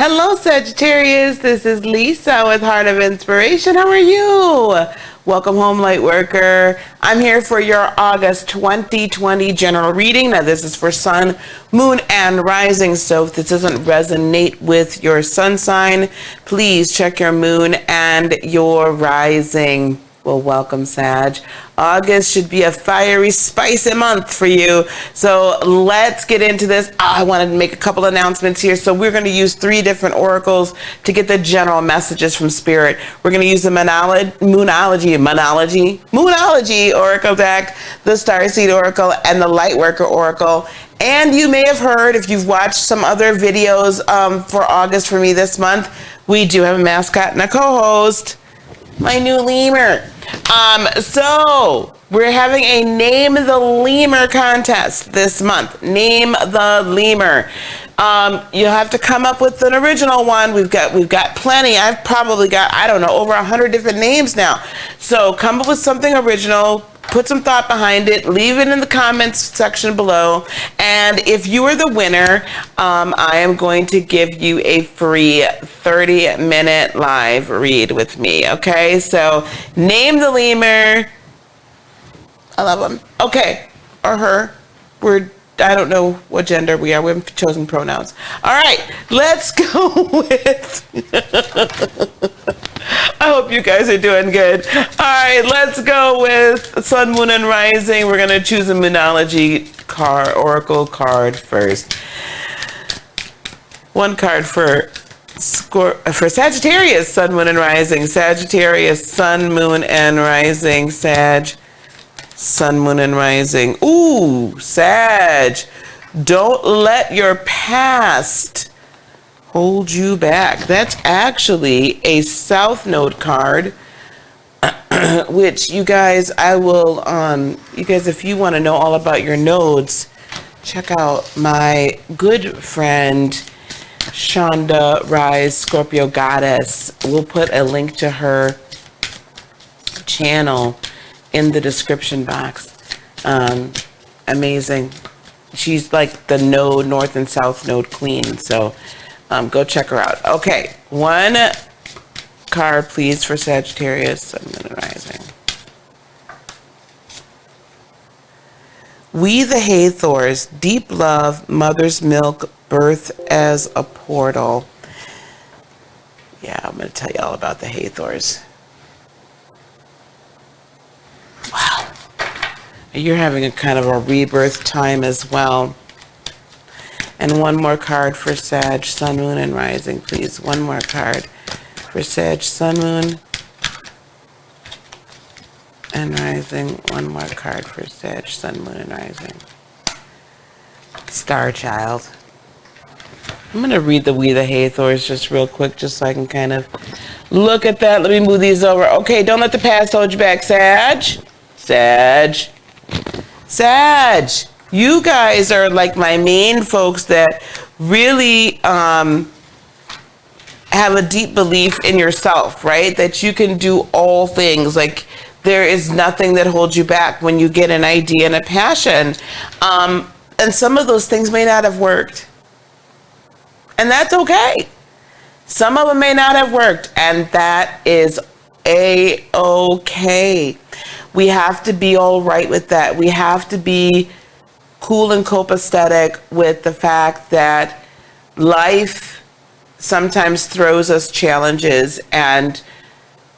Hello, Sagittarius. This is Lisa with Heart of Inspiration. How are you? Welcome home, light worker. I'm here for your August 2020 general reading. Now, this is for Sun, Moon, and Rising. So if this doesn't resonate with your sun sign, please check your Moon and your Rising. Well, welcome, Sag. August should be a fiery, spicy month for you. So let's get into this. I wanted to make a couple announcements here. So we're going to use 3 different oracles to get the general messages from Spirit. We're going to use the Moonology Oracle deck, the Starseed Oracle, and the Lightworker Oracle. And you may have heard, if you've watched some other videos for August for me this month, we do have a mascot and a co-host. My new lemur. So we're having a Name the Lemur contest this month. Name the Lemur. You'll have to come up with an original one. We've got plenty. I've probably got, I don't know, over 100 different names now. So come up with something original. Put some thought behind it. Leave it in the comments section below. And if you are the winner, I am going to give you a free 30-minute live read with me. Okay, so name the lemur. I love him. Okay, or her. I don't know what gender we are. We haven't chosen pronouns. All right, let's go with... I hope you guys are doing good. All right, let's go with Sun, Moon, and Rising. We're going to choose a Moonology oracle card first. One card for Sagittarius, Sun, Moon, and Rising. Sagittarius, Sun, Moon, and Rising. Sag, Sun, Moon, and Rising. Ooh, Sag. Don't let your past hold you back. That's actually a South Node card, which you guys, if you want to know all about your nodes, check out my good friend Shonda Rise, Scorpio Goddess. We'll put a link to her channel in the description box. Amazing. She's like the node, North and South Node queen. So go check her out. Okay, one card, please, for Sagittarius, Sun, Moon, and Rising. We the Hathors, deep love, mother's milk, birth as a portal. Yeah, I'm going to tell you all about the Hathors. Wow. You're having a kind of a rebirth time as well. And one more card for Sag, Sun, Moon, and Rising, please. One more card for Sag, Sun, Moon, and Rising. One more card for Sag, Sun, Moon, and Rising. Star Child. I'm going to read the We the Hathors just real quick, just so I can kind of look at that. Let me move these over. Okay, don't let the past hold you back, Sag. Sag. Sag. You guys are like my main folks that really have a deep belief in yourself, right? That you can do all things. Like there is nothing that holds you back when you get an idea and a passion. And some of those things may not have worked. And that's okay. Some of them may not have worked, and that is a-okay. We have to be all right with that. We have to be cool and copacetic with the fact that life sometimes throws us challenges, and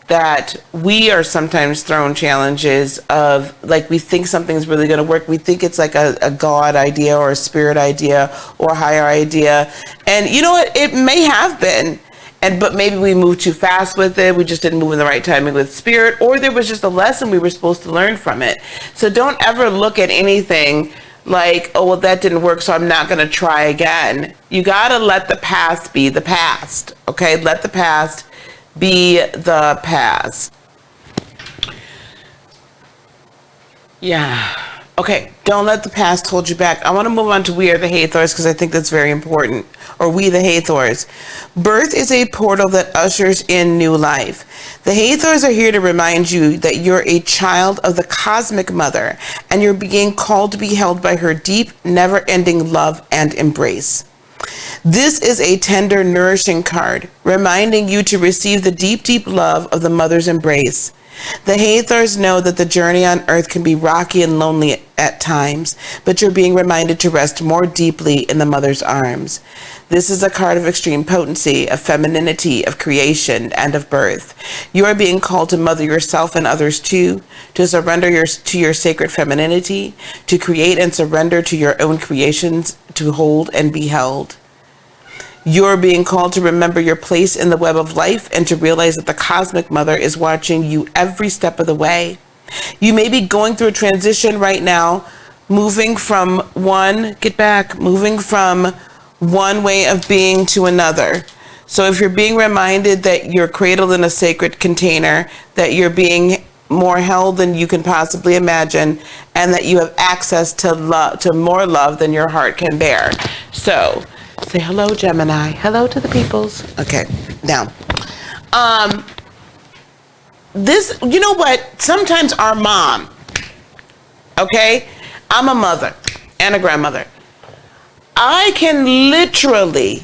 that we are sometimes thrown challenges of, like, we think something's really going to work. We think it's like a God idea or a spirit idea or a higher idea. And you know what? It may have been. But maybe we moved too fast with it. We just didn't move in the right timing with Spirit, or there was just a lesson we were supposed to learn from it. So don't ever look at anything like, oh, well, that didn't work, so I'm not going to try again. You got to let the past be the past, okay? Let the past be the past. Yeah. Okay, don't let the past hold you back. I want to move on to We Are the Hathors because I think that's very important. Or We the Hathors. Birth is a portal that ushers in new life. The Hathors are here to remind you that you're a child of the cosmic mother, and you're being called to be held by her deep, never-ending love and embrace. This is a tender, nourishing card, reminding you to receive the deep, deep love of the mother's embrace. The Hathors know that the journey on earth can be rocky and lonely at times, but you're being reminded to rest more deeply in the mother's arms. This is a card of extreme potency, of femininity, of creation, and of birth. You are being called to mother yourself and others too, to surrender to your sacred femininity, to create and surrender to your own creations, to hold and be held. You're being called to remember your place in the web of life and to realize that the cosmic mother is watching you every step of the way. You may be going through a transition right now, moving from one way of being to another. So if you're being reminded that you're cradled in a sacred container, that you're being more held than you can possibly imagine, and that you have access to love, to more love than your heart can bear. So say hello, Gemini. Hello to the peoples. Okay, now, this, you know what? Sometimes our mom, okay? I'm a mother and a grandmother. I can literally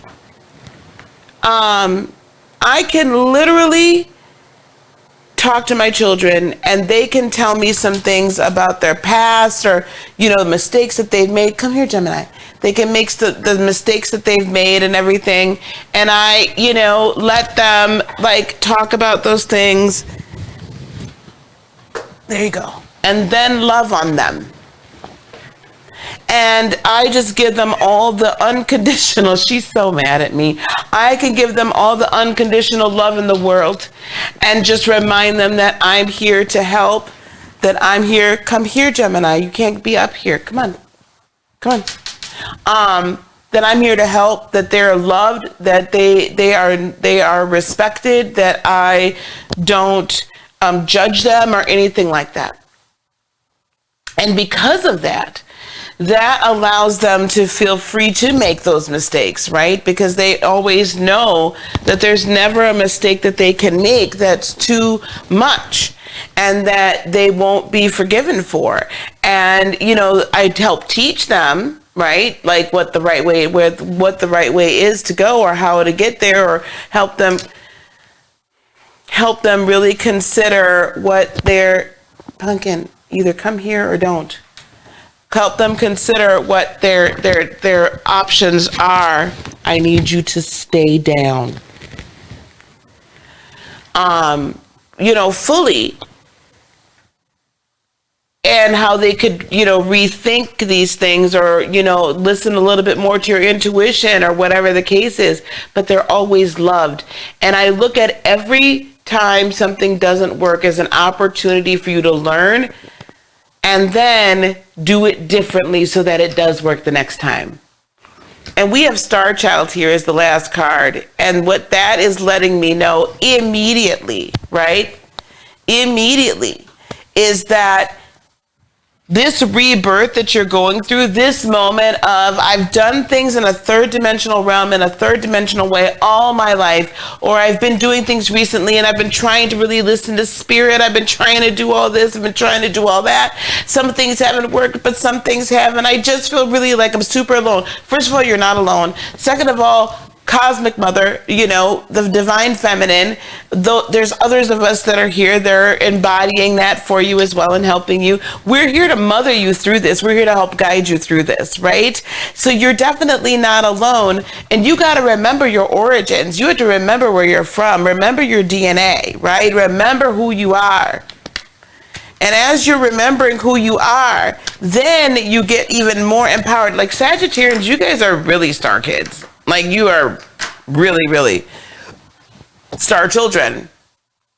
talk to my children and they can tell me some things about their past or, you know, mistakes that they've made. Come here, Gemini. They can make the mistakes that they've made and everything. And I, you know, let them like talk about those things. There you go. And then love on them. And I just give them all the unconditional, she's so mad at me. I can give them all the unconditional love in the world and just remind them that I'm here to help, that I'm here. Come here, Gemini. You can't be up here. Come on. Come on. That I'm here to help, that they're loved, that they are respected, that I don't judge them or anything like that. And because of that, that allows them to feel free to make those mistakes, right? Because they always know that there's never a mistake that they can make that's too much and that they won't be forgiven for. And, you know, I help teach them, right? Like what the right way is to go or how to get there, or help them really consider what their pumpkin, either come here or don't. Help them consider what their options are. I need you to stay down. You know, fully. And how they could, you know, rethink these things or, you know, listen a little bit more to your intuition or whatever the case is. But they're always loved. And I look at every time something doesn't work as an opportunity for you to learn and then do it differently so that it does work the next time. And we have Star Child here as the last card. And what that is letting me know immediately, right? Immediately, is that this rebirth that you're going through, this moment of I've done things in a third dimensional realm, in a third dimensional way all my life, or I've been doing things recently and I've been trying to really listen to spirit. I've been trying to do all this. I've been trying to do all that. Some things haven't worked, but some things have. And I just feel really like I'm super alone. First of all, you're not alone. Second of all, cosmic mother, you know, the divine feminine, though there's others of us that are here, they're embodying that for you as well and helping you. We're here to mother you through this. We're here to help guide you through this, right? So you're definitely not alone. And you got to remember your origins. You have to remember where you're from. Remember your DNA, right? Remember who you are. And as you're remembering who you are, then you get even more empowered. Like Sagittarians, you guys are really star kids. Like you are really, really star children.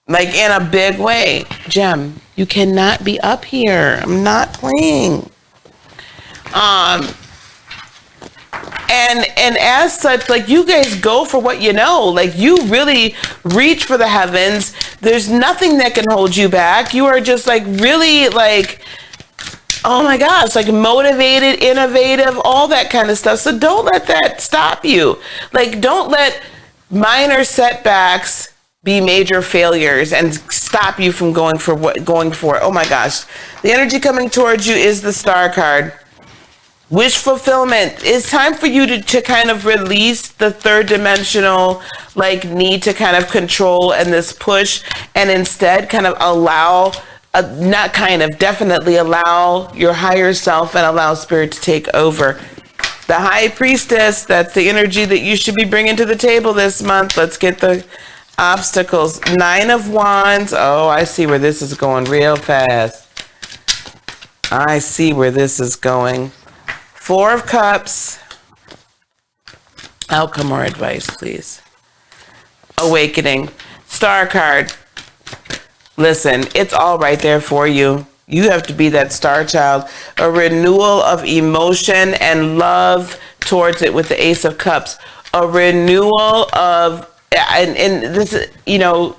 Like in a big way. Gem, you cannot be up here. I'm not playing. And as such, like you guys go for what you know. Like you really reach for the heavens. There's nothing that can hold you back. You are just like really like, oh my gosh, like motivated, innovative, all that kind of stuff. So don't let that stop you. Like don't let minor setbacks be major failures and stop you from going for it. Oh my gosh. The energy coming towards you is the Star card. Wish fulfillment. It's time for you to kind of release the third dimensional like need to kind of control and this push, and instead kind of allow, not kind of, definitely allow your higher self and allow spirit to take over. The High Priestess, that's the energy that you should be bringing to the table this month. Let's get the obstacles. 9 of Wands. Oh, I see where this is going real fast. I see where this is going. 4 of Cups. Outcome or advice, please. Awakening. Star card. Listen, it's all right there for you. You have to be that star child. A renewal of emotion and love towards it with the Ace of Cups. A renewal of, and this,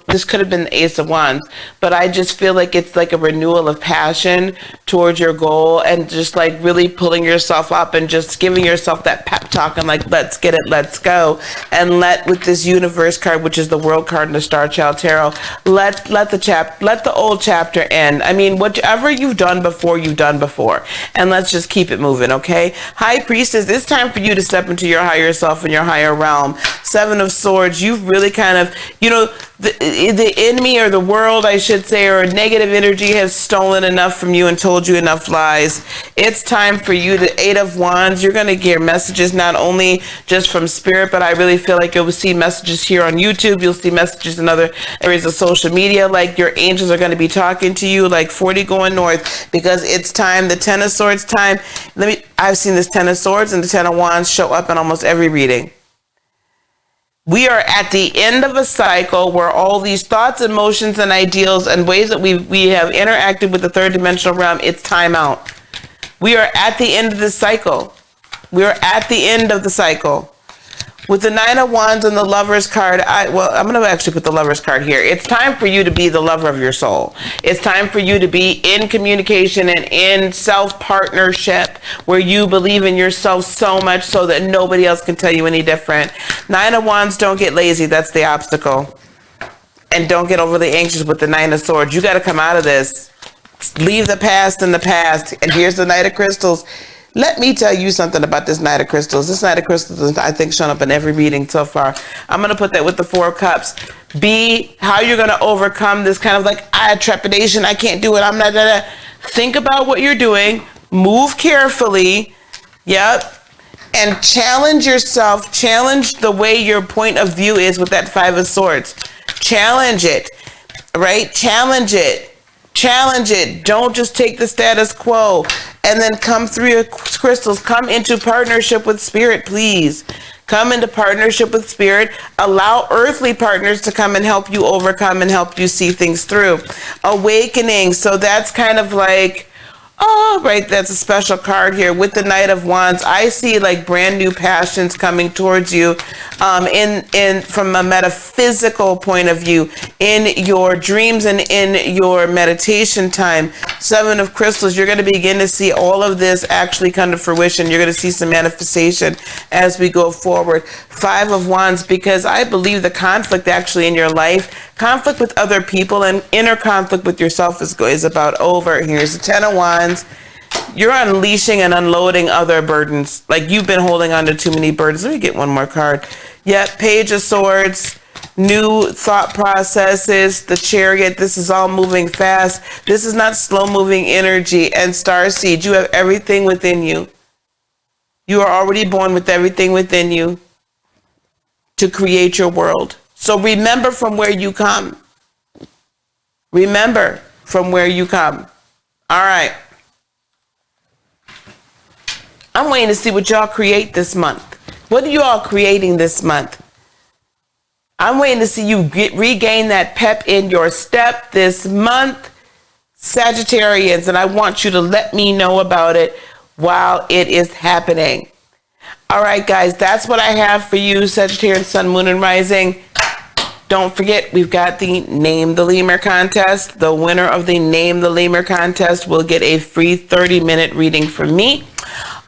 this could have been the Ace of Wands, but I just feel like it's like a renewal of passion towards your goal, and just like really pulling yourself up and just giving yourself that pep talk and like, let's get it, let's go. And with this Universe card, which is the World card in the Star Child Tarot, let the old chapter end. I mean, whatever you've done before, you've done before, and let's just keep it moving. Okay, High Priestess, it's time for you to step into your higher self and your higher realm. 7 of Swords, you've really kind of, the enemy, or the world, I should say, or negative energy has stolen enough from you and told you enough lies. It's time for you. The 8 of Wands, you're going to get messages not only just from spirit, but I really feel like you'll see messages here on YouTube. You'll see messages in other areas of social media. Like your angels are going to be talking to you, like 40 going north, because it's time. The 10 of Swords time. I've seen this 10 of Swords and the 10 of Wands show up in almost every reading. We are at the end of a cycle where all these thoughts, emotions, and ideals and ways that we have interacted with the third dimensional realm, it's time out. We are at the end of this cycle. We are at the end of the cycle. With the 9 of Wands and the Lover's card, I'm going to actually put the Lover's card here. It's time for you to be the lover of your soul. It's time for you to be in communication and in self-partnership, where you believe in yourself so much so that nobody else can tell you any different. 9 of Wands, don't get lazy. That's the obstacle. And don't get overly anxious with the 9 of Swords. You got to come out of this. Leave the past in the past. And here's the Knight of Crystals. Let me tell you something about this Knight of Crystals. This Knight of Crystals is, I think, shown up in every reading so far. I'm going to put that with the 4 of Cups. How you're going to overcome this kind of like, I had trepidation, I can't do it, I'm not. Think about what you're doing. Move carefully. Yep. And challenge yourself. Challenge the way your point of view is with that 5 of Swords. Challenge it. Right? Challenge it. Challenge it. Don't just take the status quo. And then come through your crystals. Come into partnership with spirit, please. Come into partnership with spirit. Allow earthly partners to come and help you overcome and help you see things through. Awakening. So that's kind of like, oh, right, that's a special card here. With the Knight of Wands, I see like brand new passions coming towards you, from a metaphysical point of view, in your dreams and in your meditation time. 7 of Crystals, you're going to begin to see all of this actually come to fruition. You're going to see some manifestation as we go forward. 5 of Wands, because I believe the conflict actually in your life, conflict with other people and inner conflict with yourself is about over. Here's the 10 of Wands. You're unleashing and unloading other burdens. Like you've been holding on to too many burdens. Let me get one more card. Yep, Page of Swords. New thought processes. The Chariot. This is all moving fast. This is not slow moving energy. And Starseed, you have everything within you. You are already born with everything within you to create your world. So remember from where you come. Remember from where you come. All right. I'm waiting to see what y'all create this month. What are you all creating this month? I'm waiting to see you regain that pep in your step this month, Sagittarians, and I want you to let me know about it while it is happening. All right, guys, that's what I have for you, Sagittarius, Sun, Moon, and Rising. Don't forget, we've got the Name the Lemur contest. The winner of the Name the Lemur contest will get a free 30-minute reading from me.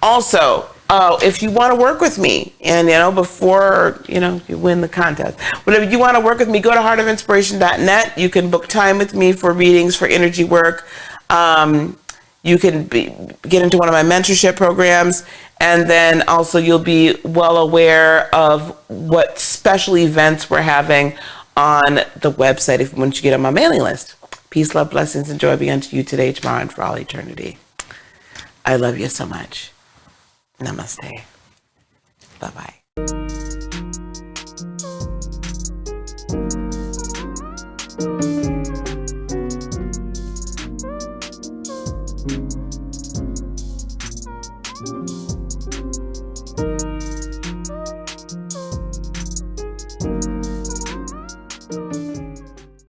Also, if you want to work with me, and before you win the contest, whatever you want to work with me, go to heartofinspiration.net. You can book time with me for readings, for energy work. you can get into one of my mentorship programs. And then also you'll be well aware of what special events we're having on the website once you get on my mailing list. Peace, love, blessings, and joy be unto you today, tomorrow, and for all eternity. I love you so much. Namaste. Bye-bye.